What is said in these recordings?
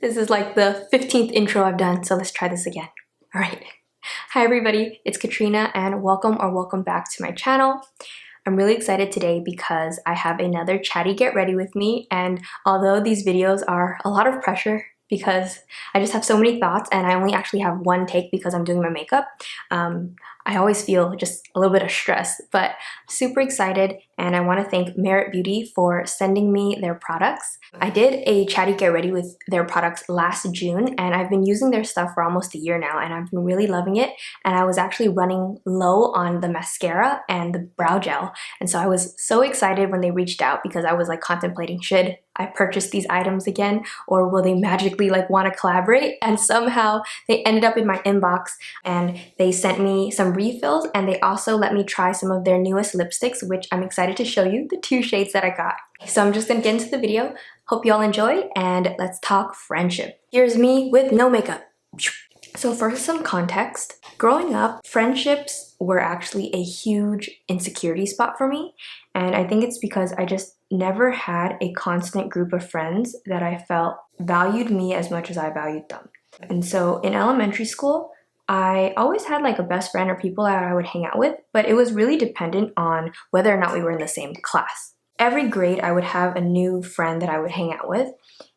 This is like the 15th intro I've done, so let's try this again. All right. Hi everybody, it's Katrina and welcome back to my channel. I'm really excited today because I have another chatty get ready with me, and although these videos are a lot of pressure because I just have so many thoughts and I only actually have one take because I'm doing my makeup, I always feel just a little bit of stress, but super excited, and I want to thank Merit Beauty for sending me their products. I did a chatty get ready with their products last June, and I've been using their stuff for almost a year now, and I've been really loving it. And I was actually running low on the mascara and the brow gel, and so I was so excited when they reached out because I was like contemplating, should I purchase these items again, or will they magically like want to collaborate? And somehow they ended up in my inbox, and they sent me some refills, and they also let me try some of their newest lipsticks, which I'm excited to show you the 2 shades that I got. So I'm just gonna get into the video. Hope you all enjoy, and let's talk friendship. Here's me with no makeup. So for some context, growing up, friendships were actually a huge insecurity spot for me. And I think it's because I just never had a constant group of friends that I felt valued me as much as I valued them. And so in elementary school, I always had like a best friend or people that I would hang out with, but it was really dependent on whether or not we were in the same class. Every grade, I would have a new friend that I would hang out with,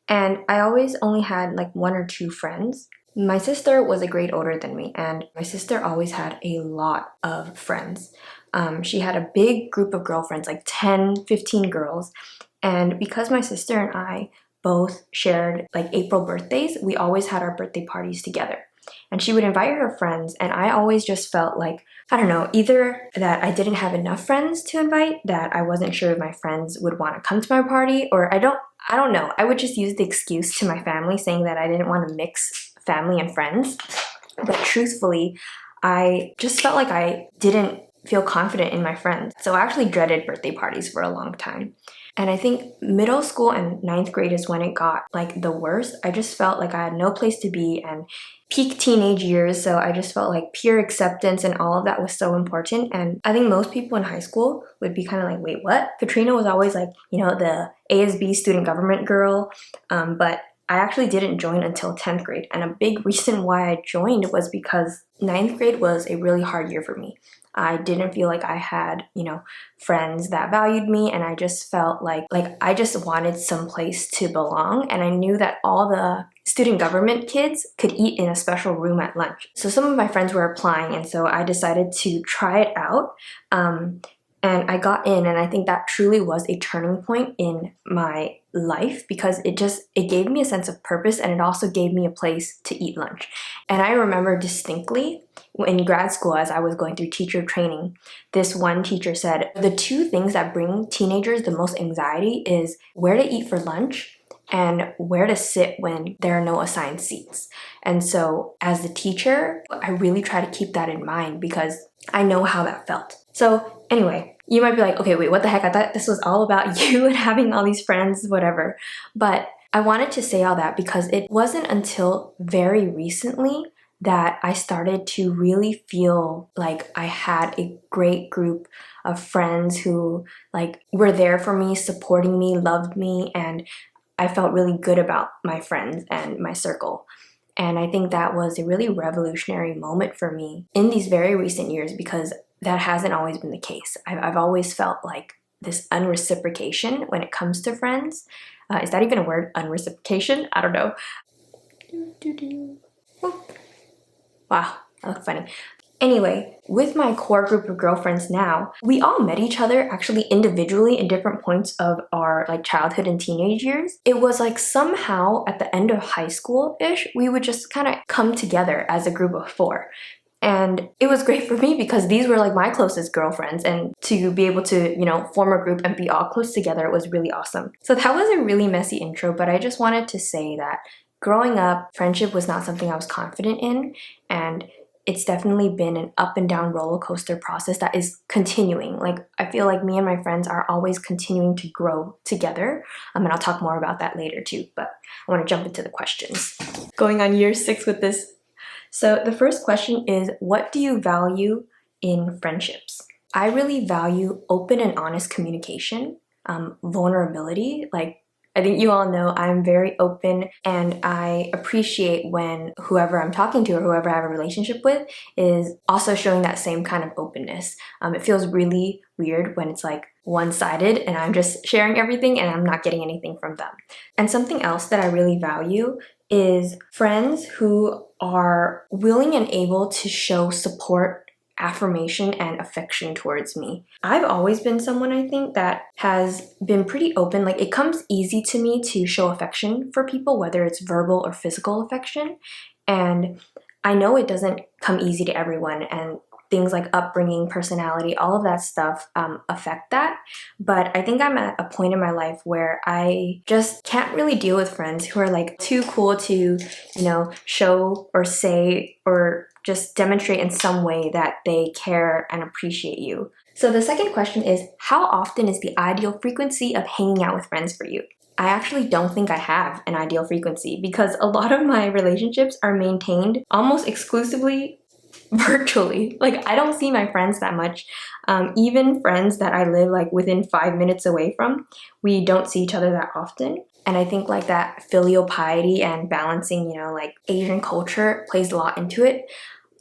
and I always only had like 1 or 2 friends. My sister was a grade older than me, and my sister always had a lot of friends. She had a big group of girlfriends, like 10, 15 girls, and because my sister and I both shared like April birthdays, we always had our birthday parties together. And she would invite her friends, and I always just felt like, I don't know, either that I didn't have enough friends to invite, that I wasn't sure if my friends would want to come to my party, or I don't know. I would just use the excuse to my family saying that I didn't want to mix family and friends. But truthfully, I just felt like I didn't feel confident in my friends. So I actually dreaded birthday parties for a long time. And I think middle school and 9th grade is when it got like the worst. I just felt like I had no place to be, and peak teenage years, so I just felt like peer acceptance and all of that was so important. And I think most people in high school would be kind of like, wait, what? Katrina was always like, you know, the ASB student government girl, but I actually didn't join until 10th grade. And a big reason why I joined was because 9th grade was a really hard year for me. I didn't feel like I had, you know, friends that valued me, and I just felt like I just wanted some place to belong. And I knew that all the student government kids could eat in a special room at lunch. So some of my friends were applying, and so I decided to try it out. And I got in, and I think that truly was a turning point in my life because it gave me a sense of purpose, and it also gave me a place to eat lunch. And I remember distinctly in grad school, as I was going through teacher training, this one teacher said, the 2 things that bring teenagers the most anxiety is where to eat for lunch and where to sit when there are no assigned seats. And so as a teacher, I really try to keep that in mind because I know how that felt. So anyway, you might be like, okay, wait, what the heck? I thought this was all about you and having all these friends, whatever. But I wanted to say all that because it wasn't until very recently that I started to really feel like I had a great group of friends who like were there for me, supporting me, loved me, and I felt really good about my friends and my circle. And I think that was a really revolutionary moment for me in these very recent years because that hasn't always been the case. I've always felt like this unreciprocation when it comes to friends. Is that even a word? Unreciprocation? I don't know. Wow, that looked funny. Anyway, with my core group of girlfriends now, we all met each other actually individually in different points of our like childhood and teenage years. It was like somehow at the end of high school-ish, we would just kind of come together as a group of 4. And it was great for me because these were like my closest girlfriends, and to be able to, you know, form a group and be all close together was really awesome. So that was a really messy intro, but I just wanted to say that growing up, friendship was not something I was confident in, and it's definitely been an up and down roller coaster process that is continuing. Like, I feel like me and my friends are always continuing to grow together, and I'll talk more about that later too, but I want to jump into the questions. Going on year 6 with this. So the first question is, what do you value in friendships? I really value open and honest communication, vulnerability, like I think you all know I'm very open, and I appreciate when whoever I'm talking to or whoever I have a relationship with is also showing that same kind of openness. It feels really weird when it's like one-sided and I'm just sharing everything and I'm not getting anything from them. And something else that I really value is friends who are willing and able to show support, affirmation, and affection towards me. I've always been someone, I think, that has been pretty open. Like, it comes easy to me to show affection for people, whether it's verbal or physical affection. And I know it doesn't come easy to everyone, and things like upbringing, personality, all of that stuff affect that. But I think I'm at a point in my life where I just can't really deal with friends who are like too cool to, you know, show or say or just demonstrate in some way that they care and appreciate you. So the second question is, how often is the ideal frequency of hanging out with friends for you? I actually don't think I have an ideal frequency because a lot of my relationships are maintained almost exclusively virtually. Like, I don't see my friends that much. Even friends that I live like within 5 minutes away from, we don't see each other that often. And I think like that filial piety and balancing, you know, like Asian culture plays a lot into it.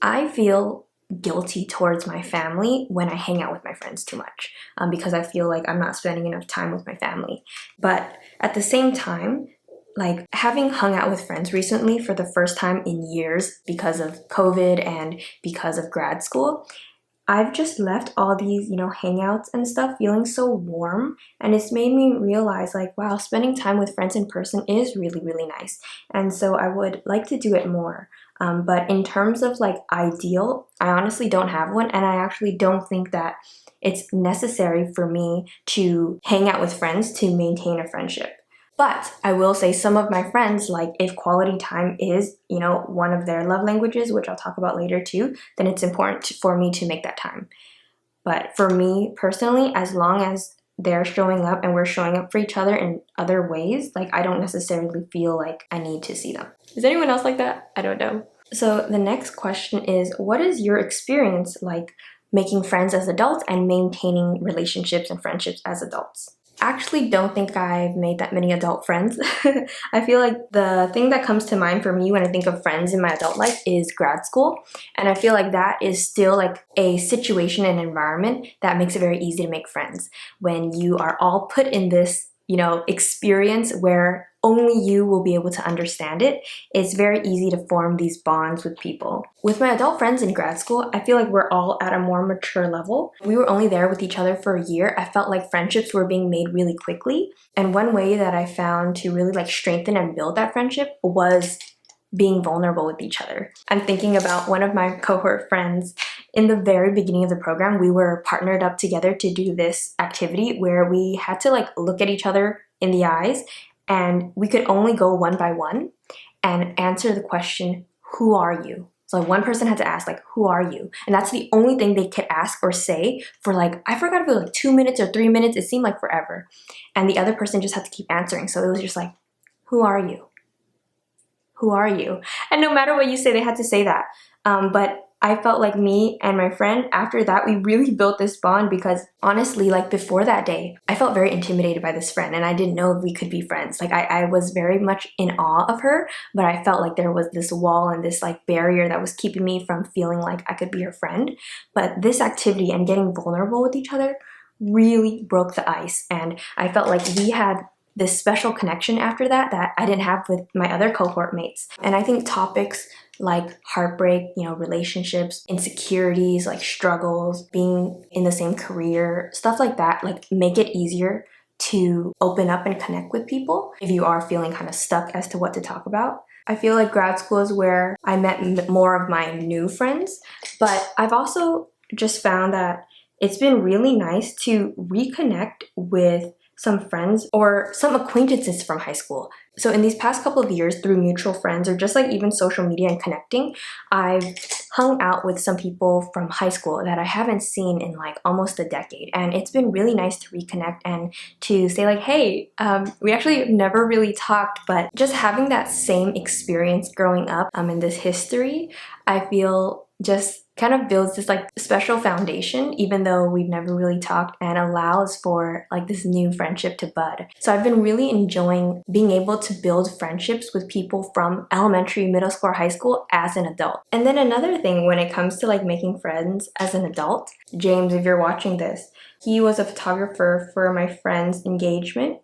I feel guilty towards my family when I hang out with my friends too much because I feel like I'm not spending enough time with my family. But at the same time, like, having hung out with friends recently for the first time in years because of COVID and because of grad school, I've just left all these, you know, hangouts and stuff feeling so warm, and it's made me realize like, wow, spending time with friends in person is really, really nice. And so I would like to do it more. But in terms of like ideal, I honestly don't have one, and I actually don't think that it's necessary for me to hang out with friends to maintain a friendship. But I will say some of my friends, like if quality time is, you know, one of their love languages, which I'll talk about later too, then it's important for me to make that time. But for me personally, as long as they're showing up and we're showing up for each other in other ways, like I don't necessarily feel like I need to see them. Is anyone else like that? I don't know. So the next question is, what is your experience like making friends as adults and maintaining relationships and friendships as adults? Actually don't think I've made that many adult friends. I feel like the thing that comes to mind for me when I think of friends in my adult life is grad school. And I feel like that is still like a situation and environment that makes it very easy to make friends. When you are all put in this, you know, experience where only you will be able to understand it, it's very easy to form these bonds with people. With my adult friends in grad school, I feel like we're all at a more mature level. We were only there with each other for a year. I felt like friendships were being made really quickly. And one way that I found to really like strengthen and build that friendship was being vulnerable with each other. I'm thinking about one of my cohort friends. In the very beginning of the program, we were partnered up together to do this activity where we had to like look at each other in the eyes, and we could only go one by one and answer the question, who are you? So one person had to ask like, who are you? And that's the only thing they could ask or say for like, I forgot if it was like 2 minutes or 3 minutes. It seemed like forever. And the other person just had to keep answering. So it was just like, who are you? Who are you? And no matter what you say, they had to say that. But I felt like me and my friend, after that, we really built this bond because honestly, like before that day, I felt very intimidated by this friend and I didn't know if we could be friends. Like I was very much in awe of her, but I felt like there was this wall and this like barrier that was keeping me from feeling like I could be her friend. But this activity and getting vulnerable with each other really broke the ice. And I felt like we had this special connection after that that I didn't have with my other cohort mates. And I think topics like heartbreak, you know, relationships, insecurities, like struggles, being in the same career, stuff like that, like make it easier to open up and connect with people if you are feeling kind of stuck as to what to talk about. I feel like grad school is where I met more of my new friends, but I've also just found that it's been really nice to reconnect with some friends or some acquaintances from high school. So in these past couple of years, through mutual friends or just like even social media and connecting, I've hung out with some people from high school that I haven't seen in like almost a decade. And it's been really nice to reconnect and to say like, hey, we actually never really talked, but just having that same experience growing up in this history, I feel just kind of builds this like special foundation, even though we've never really talked, and allows for like this new friendship to bud. So I've been really enjoying being able to build friendships with people from elementary, middle school, or high school as an adult. And then another thing when it comes to like making friends as an adult, James, if you're watching this, he was a photographer for my friend's engagement.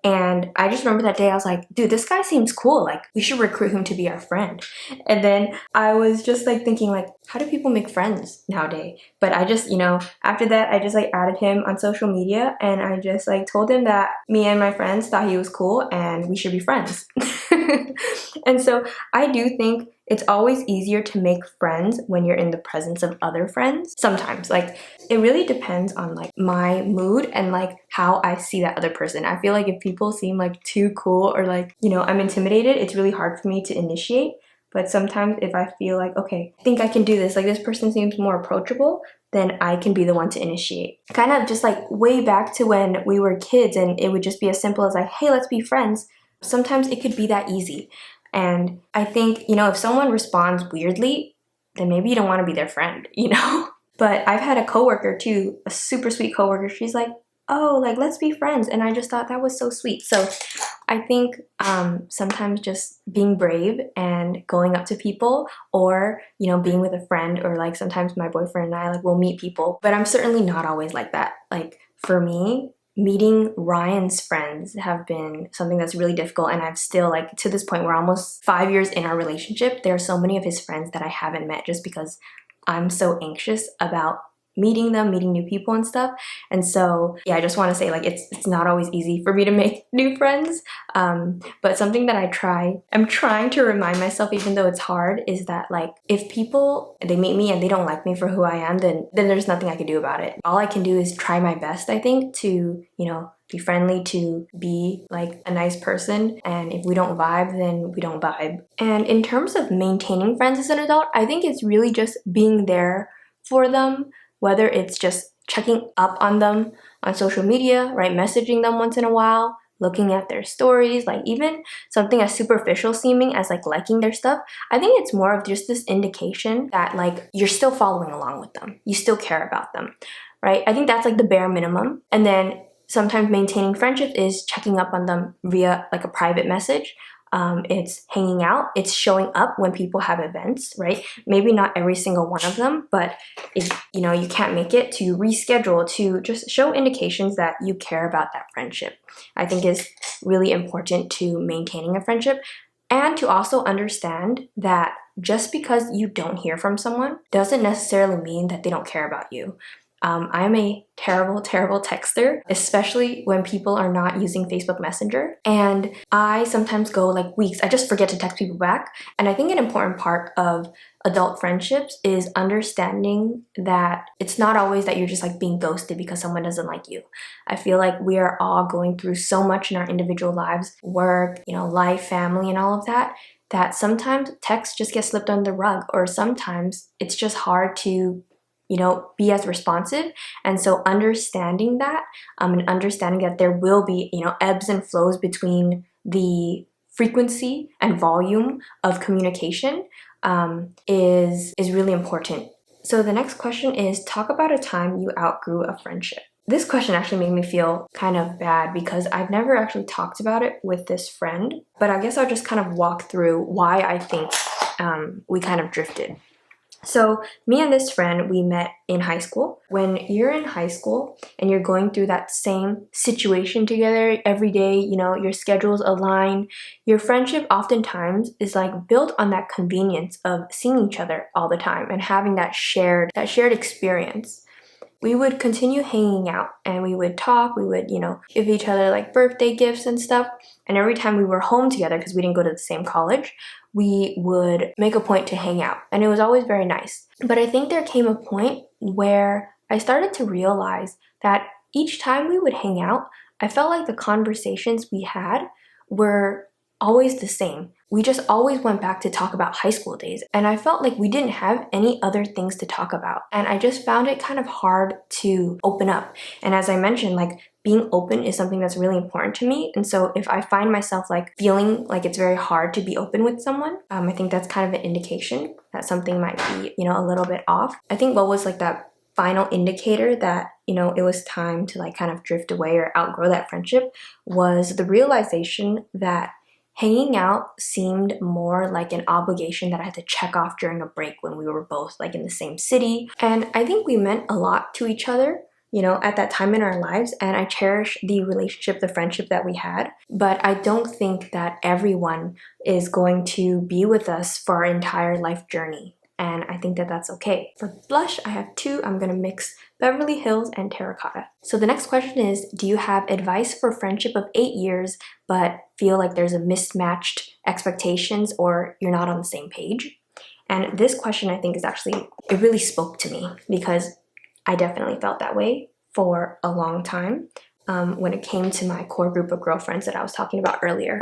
And I just remember that day I was like, dude, this guy seems cool. Like, we should recruit him to be our friend. And then I was just like thinking like, how do people make friends nowadays? But I just, after that, I just like added him on social media, and I just like told him that me and my friends thought he was cool and we should be friends. And so I do think it's always easier to make friends when you're in the presence of other friends. Sometimes, like, it really depends on like my mood and like how I see that other person. I feel like if people seem like too cool or like, I'm intimidated, it's really hard for me to initiate. But sometimes if I feel like, okay, I think I can do this, like this person seems more approachable, then I can be the one to initiate. Kind of just like way back to when we were kids and it would just be as simple as like, hey, let's be friends. Sometimes it could be that easy. And I think, if someone responds weirdly, then maybe you don't want to be their friend, But I've had a coworker too, a super sweet coworker. She's like, oh, like, let's be friends. And I just thought that was so sweet. So I think sometimes just being brave and going up to people, or, being with a friend, or like sometimes my boyfriend and I like will meet people, but I'm certainly not always like that. Like for me, meeting Ryan's friends have been something that's really difficult, and I've still, like, to this point, we're almost 5 years in our relationship. There are so many of his friends that I haven't met just because I'm so anxious about meeting them, meeting new people and stuff. And so, yeah, I just want to say, like, it's not always easy for me to make new friends. But something that I'm trying to remind myself, even though it's hard, is that, like, if people, they meet me and they don't like me for who I am, then there's nothing I can do about it. All I can do is try my best, I think, to, be friendly, to be like a nice person. And if we don't vibe, then we don't vibe. And in terms of maintaining friends as an adult, I think it's really just being there for them, whether it's just checking up on them on social media, right? Messaging them once in a while, looking at their stories, like even something as superficial seeming as like liking their stuff. I think it's more of just this indication that like you're still following along with them. You still care about them, right? I think that's like the bare minimum. And then sometimes maintaining friendships is checking up on them via like a private message. It's hanging out, it's showing up when people have events, right? Maybe not every single one of them, but if you can't make it, to reschedule, to just show indications that you care about that friendship, I think is really important to maintaining a friendship. And to also understand that just because you don't hear from someone doesn't necessarily mean that they don't care about you. I'm a terrible texter, especially when people are not using Facebook Messenger. And I sometimes go like weeks, I just forget to text people back. And I think an important part of adult friendships is understanding that it's not always that you're just like being ghosted because someone doesn't like you. I feel like we are all going through so much in our individual lives, work, life, family, and all of that, that sometimes text just gets slipped under the rug, or sometimes it's just hard to be as responsive. And so understanding that, and understanding that there will be, ebbs and flows between the frequency and volume of communication, is really important. So the next question is, talk about a time you outgrew a friendship. This question actually made me feel kind of bad because I've never actually talked about it with this friend, but I guess I'll just kind of walk through why I think we kind of drifted. So me and this friend, we met in high school. When you're in high school and you're going through that same situation together every day, your schedules align, your friendship oftentimes is like built on that convenience of seeing each other all the time and having that shared experience. We would continue hanging out and we would talk, we would, give each other like birthday gifts and stuff. And every time we were home together, because we didn't go to the same college, we would make a point to hang out. And it was always very nice. But I think there came a point where I started to realize that each time we would hang out, I felt like the conversations we had were always the same. we just always went back to talk about high school days. And I felt like we didn't have any other things to talk about. And I just found it kind of hard to open up. And as I mentioned, like being open is something that's really important to me. And so if I find myself like feeling like it's very hard to be open with someone, I think that's kind of an indication that something might be, a little bit off. I think what was like that final indicator that, it was time to like kind of drift away or outgrow that friendship was the realization that hanging out seemed more like an obligation that I had to check off during a break when we were both like in the same city. And I think we meant a lot to each other, at that time in our lives, and I cherish the relationship, the friendship that we had. But I don't think that everyone is going to be with us for our entire life journey. And I think that that's okay. For blush, I have two. I'm gonna mix Beverly Hills and Terracotta. So the next question is, do you have advice for friendship of 8 years, but feel like there's a mismatched expectations or you're not on the same page? And this question, I think, is actually, it really spoke to me because I definitely felt that way for a long time when it came to my core group of girlfriends that I was talking about earlier.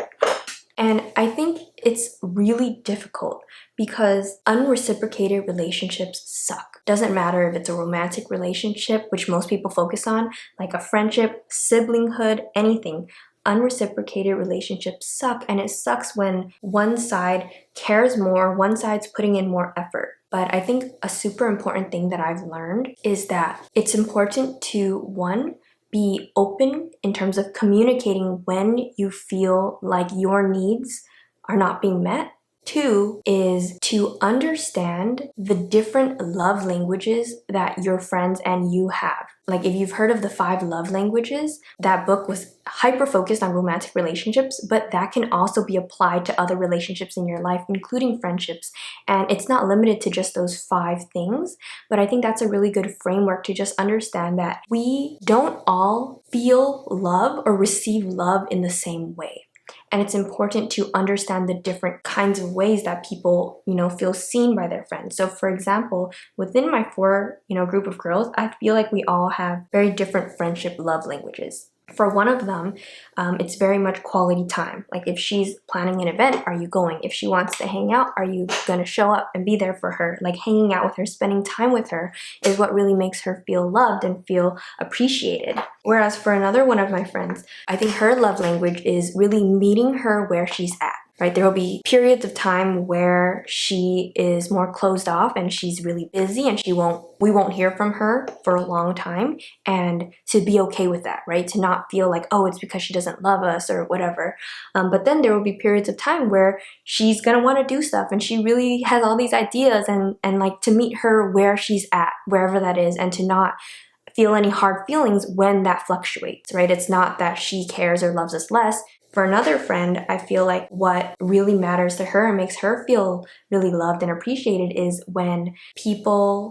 And I think it's really difficult because unreciprocated relationships suck. Doesn't matter if it's a romantic relationship, which most people focus on, like a friendship, siblinghood, anything. Unreciprocated relationships suck, and it sucks when one side cares more, one side's putting in more effort. But I think a super important thing that I've learned is that it's important to, one, be open in terms of communicating when you feel like your needs are not being met. Two is to understand the different love languages that your friends and you have. Like if you've heard of the 5 love languages, that book was hyper focused on romantic relationships, but that can also be applied to other relationships in your life, including friendships. And it's not limited to just those 5 things, but I think that's a really good framework to just understand that we don't all feel love or receive love in the same way. And it's important to understand the different kinds of ways that people, feel seen by their friends. So for example, within my 4, group of girls, I feel like we all have very different friendship love languages. For one of them, it's very much quality time. Like if she's planning an event, are you going? If she wants to hang out, are you going to show up and be there for her? Like hanging out with her, spending time with her is what really makes her feel loved and feel appreciated. Whereas for another one of my friends, I think her love language is really meeting her where she's at. Right? There will be periods of time where she is more closed off and she's really busy and we won't hear from her for a long time, and to be okay with that, right? To not feel like, oh, it's because she doesn't love us or whatever. But then there will be periods of time where she's gonna want to do stuff and she really has all these ideas and like to meet her where she's at, wherever that is, and to not feel any hard feelings when that fluctuates, right? It's not that she cares or loves us less. For another friend, I feel like what really matters to her and makes her feel really loved and appreciated is when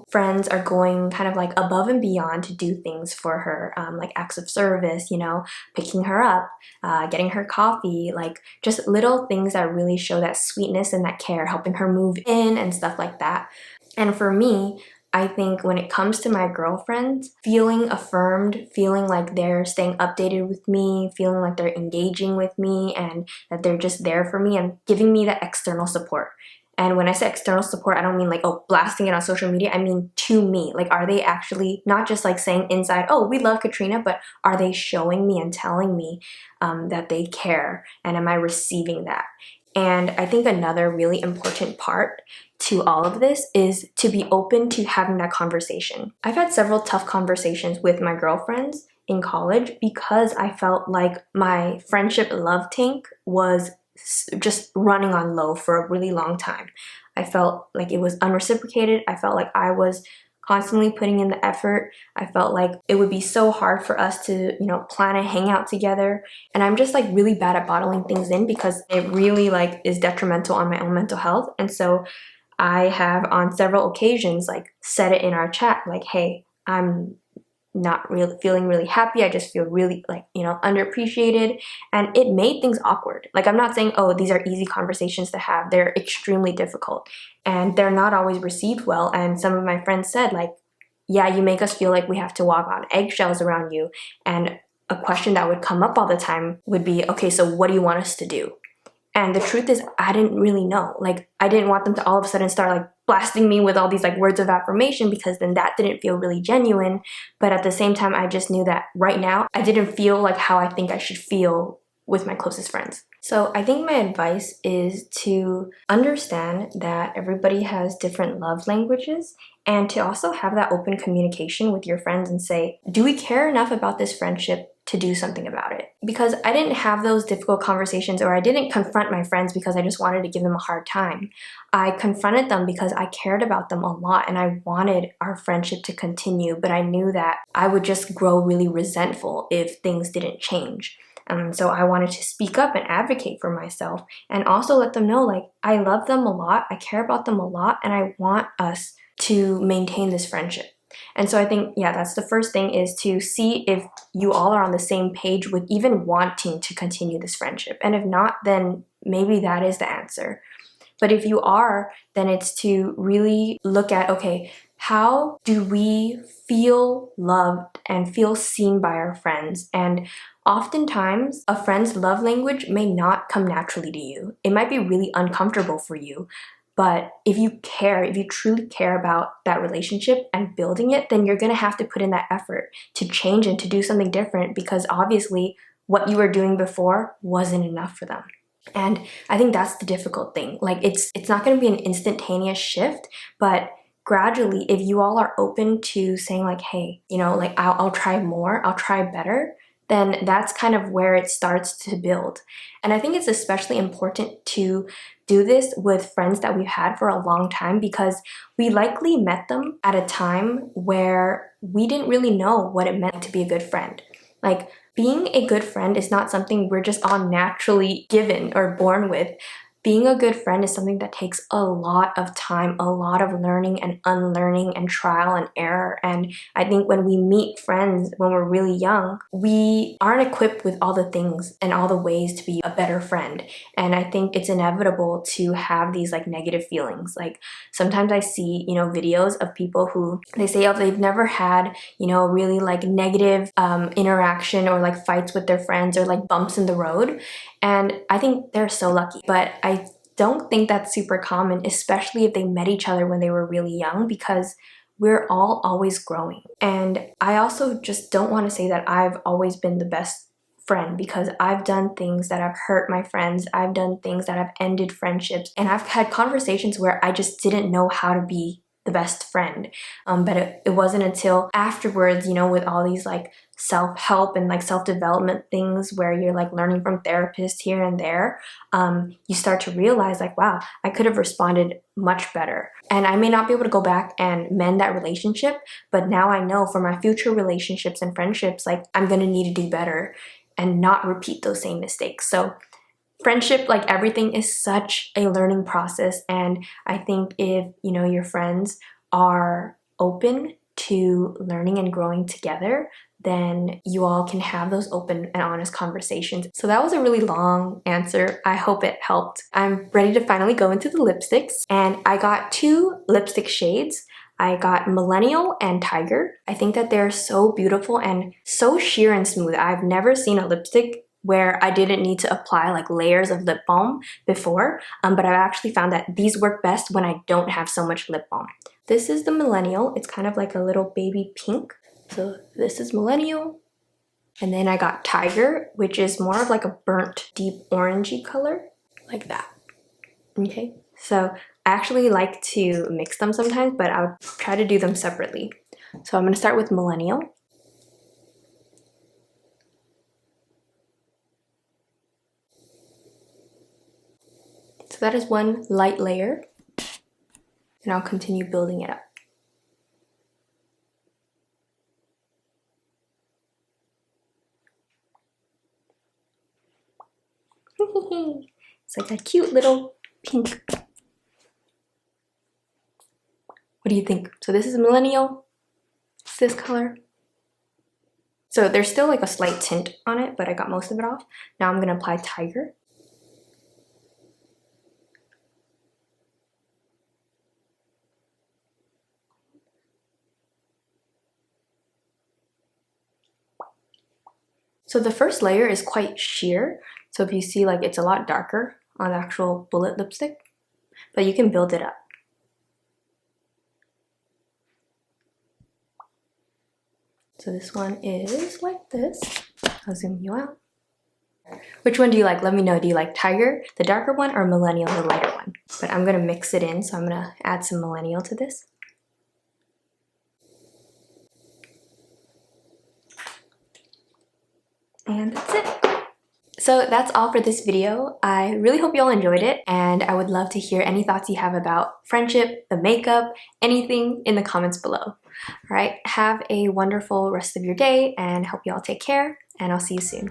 friends are going kind of like above and beyond to do things for her, like acts of service, picking her up, getting her coffee, like just little things that really show that sweetness and that care, helping her move in and stuff like that. And for me, I think when it comes to my girlfriends, feeling affirmed, feeling like they're staying updated with me, feeling like they're engaging with me and that they're just there for me and giving me that external support. And when I say external support, I don't mean like, oh, blasting it on social media. I mean to me. Like, are they actually not just like saying inside, oh, we love Katrina, but are they showing me and telling me that they care? And am I receiving that? And I think another really important part to all of this is to be open to having that conversation. I've had several tough conversations with my girlfriends in college because I felt like my friendship love tank was just running on low for a really long time. I felt like it was unreciprocated. I felt like I was constantly putting in the effort. I felt like it would be so hard for us to, plan a hangout together. And I'm just like really bad at bottling things in because it really like is detrimental on my own mental health. And so I have on several occasions like said it in our chat, like, hey, I'm not really feeling really happy. I just feel really like, underappreciated. And it made things awkward. Like I'm not saying, oh, these are easy conversations to have. They're extremely difficult and they're not always received well. And some of my friends said like, yeah, you make us feel like we have to walk on eggshells around you. And a question that would come up all the time would be, okay, so what do you want us to do? And the truth is, I didn't really know. Like, I didn't want them to all of a sudden start like blasting me with all these like words of affirmation, because then that didn't feel really genuine. But at the same time, I just knew that right now I didn't feel like how I think I should feel with my closest friends. So I think my advice is to understand that everybody has different love languages, and to also have that open communication with your friends and say, do we care enough about this friendship to do something about it? Because I didn't have those difficult conversations, or I didn't confront my friends because I just wanted to give them a hard time. I confronted them because I cared about them a lot and I wanted our friendship to continue, but I knew that I would just grow really resentful if things didn't change. So I wanted to speak up and advocate for myself, and also let them know, like, I love them a lot, I care about them a lot, and I want us to maintain this friendship. And so I think, yeah, that's the first thing, is to see if you all are on the same page with even wanting to continue this friendship. And if not, then maybe that is the answer. But if you are, then it's to really look at, okay, how do we feel loved and feel seen by our friends? And oftentimes, a friend's love language may not come naturally to you. It might be really uncomfortable for you. But if you care, if you truly care about that relationship and building it, then you're gonna have to put in that effort to change and to do something different, because obviously what you were doing before wasn't enough for them. And I think that's the difficult thing. Like, it's not gonna be an instantaneous shift, but gradually, if you all are open to saying like, hey, you know, like, I'll try more, I'll try better, then that's kind of where it starts to build. And I think it's especially important to do this with friends that we've had for a long time, because we likely met them at a time where we didn't really know what it meant to be a good friend. Like, being a good friend is not something we're just all naturally given or born with. Being a good friend is something that takes a lot of time, a lot of learning and unlearning and trial and error. And I think when we meet friends when we're really young, we aren't equipped with all the things and all the ways to be a better friend. And I think it's inevitable to have these like negative feelings. Like, sometimes I see, you know, videos of people who they say, oh, they've never had, you know, really like negative interaction or like fights with their friends or like bumps in the road. And I think they're so lucky. But I don't think that's super common, especially if they met each other when they were really young, because we're all always growing. And I also just don't want to say that I've always been the best friend, because I've done things that have hurt my friends. I've done things that have ended friendships. And I've had conversations where I just didn't know how to be the best friend. But it wasn't until afterwards, you know, with all these like self-help and like self-development things where you're like learning from therapists here and there, you start to realize like, wow, I could have responded much better. And I may not be able to go back and mend that relationship, but now I know for my future relationships and friendships, like, I'm gonna need to do better and not repeat those same mistakes. So friendship, like everything, is such a learning process. And I think if, you know, your friends are open to learning and growing together, then you all can have those open and honest conversations. So that was a really long answer. I hope it helped. I'm ready to finally go into the lipsticks, and I got 2 lipstick shades. I got Millennial and Tiger. I think that they're so beautiful and so sheer and smooth. I've never seen a lipstick where I didn't need to apply like layers of lip balm before, but I've actually found that these work best when I don't have so much lip balm. This is the Millennial. It's kind of like a little baby pink. So this is Millennial. And then I got Tiger, which is more of like a burnt deep orangey color, like that. Okay, so I actually like to mix them sometimes, but I'll try to do them separately. So I'm gonna start with Millennial. So that is one light layer, and I'll continue building it up. It's like a cute little pink. What do you think? So this is Millennial. It's this color. So there's still like a slight tint on it, but I got most of it off. Now I'm gonna apply Tiger. So the first layer is quite sheer. So if you see, like, it's a lot darker on the actual bullet lipstick, but you can build it up. So this one is like this. I'll zoom you out. Which one do you like? Let me know. Do you like Tiger, the darker one, or Millennial, the lighter one? But I'm gonna mix it in, so I'm gonna add some Millennial to this. And that's it. So that's all for this video. I really hope you all enjoyed it, and I would love to hear any thoughts you have about friendship, the makeup, anything in the comments below. All right, have a wonderful rest of your day, and hope you all take care, and I'll see you soon.